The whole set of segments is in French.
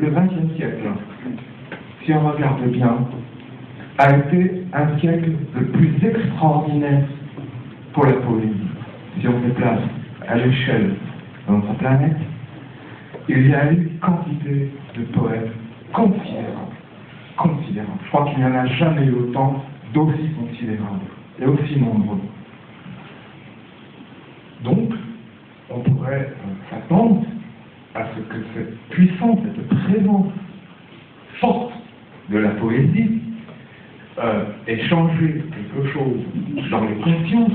le XXe siècle, si on regarde bien, a été un siècle le plus extraordinaire pour la poésie. Si on se place à l'échelle de notre planète, il y a eu quantité de poètes considérables. Considérables. Je crois qu'il n'y en a jamais eu autant d'aussi considérables et aussi nombreux. Donc, on pourrait s'attendre à ce que cette puissance, cette présence forte de la poésie ait changé quelque chose dans les consciences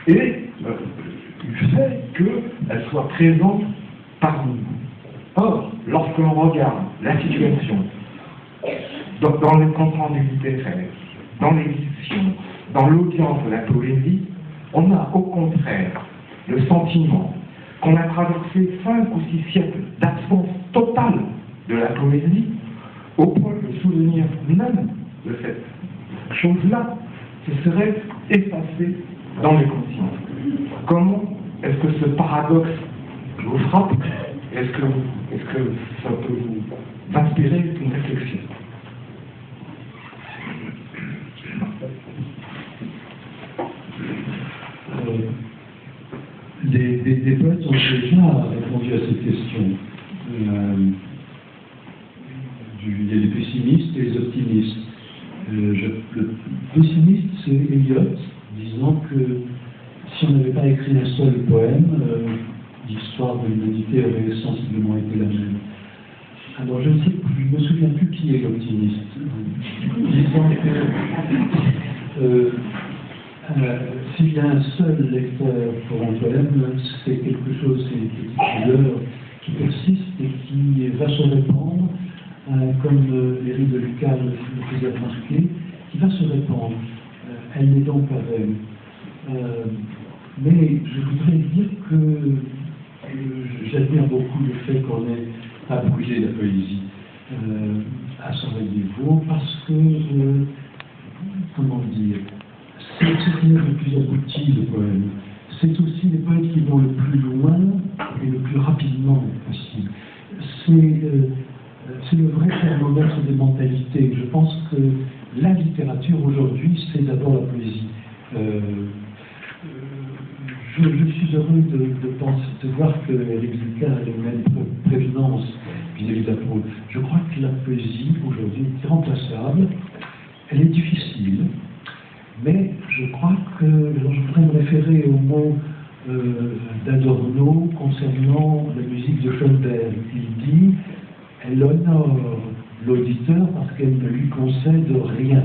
et du fait qu'elle soit présente parmi nous. Or, lorsque l'on regarde la situation dans les comptes rendus littéraires, dans l'édition, dans l'audience de la poésie, on a au contraire le sentiment qu'on a traversé 5 ou 6 siècles d'absence totale de la poésie, au point que le souvenir même de cette chose-là se serait effacé dans les consciences. Comment est-ce que ce paradoxe vous frappe? Est-ce que ça peut vous inspirer une réflexion? Des poètes ont déjà répondu à cette question. Il y a les pessimistes et les optimistes. Le pessimiste, c'est Eliot, disant que si on n'avait pas écrit un seul poème, l'histoire de l'humanité aurait sensiblement été la même. Alors je ne me souviens plus qui est l'optimiste, disant que s'il y a un seul lecteur pour un poème, c'est quelque chose, c'est une petite couleur qui persiste et qui va se répandre, comme les rides de Lucas le faisait remarquer, qui va se répandre. Elle n'est donc pas vaine. Mais je voudrais dire que j'admire beaucoup le fait qu'on ait abrogé la poésie à Sarajevo, parce que, comment dire, c'est ce qui est le plus abouti, le poème. C'est aussi les poètes qui vont le plus loin et le plus rapidement possible. C'est le vrai thermomètre des mentalités. Je pense que la littérature aujourd'hui, c'est d'abord la poésie. Je suis heureux de voir que Éric Lucas a les mêmes prévenances vis-à-vis de la prose. Je crois que la poésie aujourd'hui est irremplaçable. Elle est difficile. Mais je crois que, je voudrais me référer au mot d'Adorno concernant la musique de Schoenberg. Il dit, elle honore l'auditeur parce qu'elle ne lui concède rien.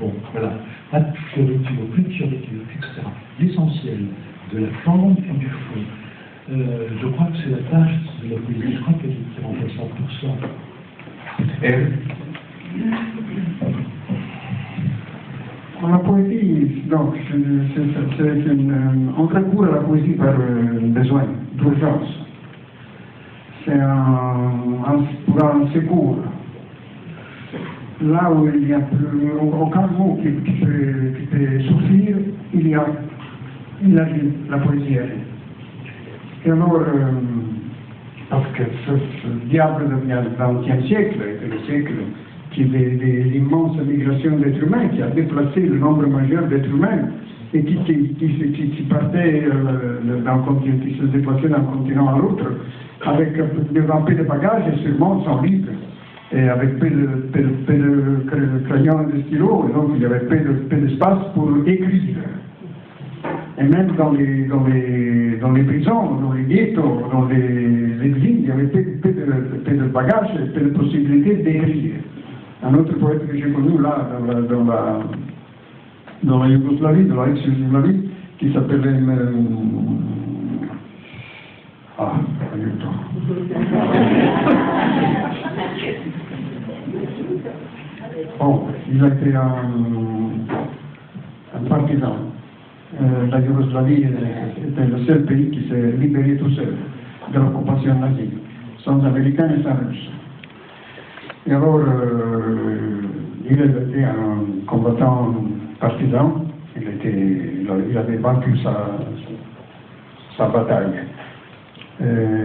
Bon, voilà. Pas de fioriture, plus de fioriture, etc. L'essentiel de la forme et du fond. Je crois que c'est la tâche de la poésie. Je crois qu'elle est irremplaçable pour ça. La poésie, donc, on recourt à la poésie par besoin, d'urgence. C'est pour un secours. Là où il n'y a plus aucun mot qui peut souffrir, il y a la poésie. Et alors, parce que ce diable du XXe siècle était le siècle de l'immense migration d'êtres humains, qui a déplacé le nombre majeur d'êtres humains, et qui partait qui se déplaçait d'un continent à l'autre, avec devant peu de bagages et sûrement sans livres, et avec peu de crayons et de stylos, et donc il y avait peu d'espace pour écrire. Et même dans les prisons, dans les ghettos, dans les exils, il y avait peu de bagages et peu de possibilités d'écrire. Un autre poète que j'ai connu là, dans la Yougoslavie, dans la ex-Yougoslavie, qui s'appelait... Bon, il a été un partisan. La Yougoslavie était le seul pays qui s'est libéré tout seul de l'occupation nazie, sans Américains et sans Russes. Et alors, il était un combattant partisan, il avait vaincu sa bataille.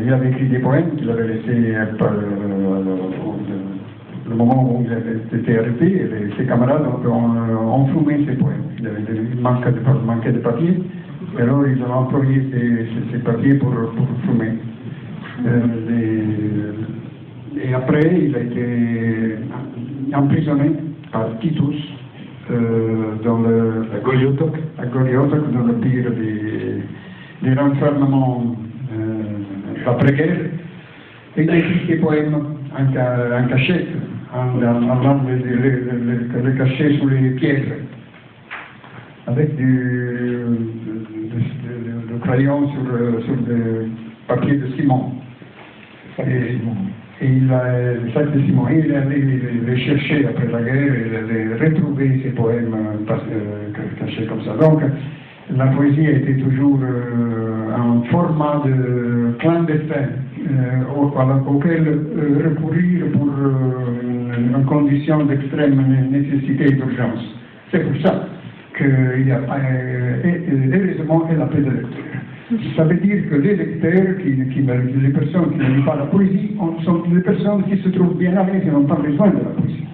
Il avait écrit des poèmes qu'il avait laissés le moment où il avait été arrêté, et ses camarades ont enfumé ses poèmes. Il manquait de papier, et alors ils ont employé ces papiers pour fumer. Et après, il a été emprisonné par Titus à Goliotok, dans le pire des renfermements d'après-guerre. Et il a écrit des poèmes en cachette, en allant les cacher sous les pierres, avec du crayon sur du papier de ciment. Et il a le sac de ciment, il est allé les chercher après la guerre et retrouver ces poèmes cachés comme ça. Donc, la poésie a été toujours un format de clandestin auquel recourir pour une condition d'extrême nécessité et d'urgence. C'est pour ça qu'il y a, heureusement, la paix de lecture. Ça veut dire que les lecteurs, les personnes qui n'aiment pas la poésie, sont des personnes qui se trouvent bien à l'aise et n'ont pas besoin de la poésie.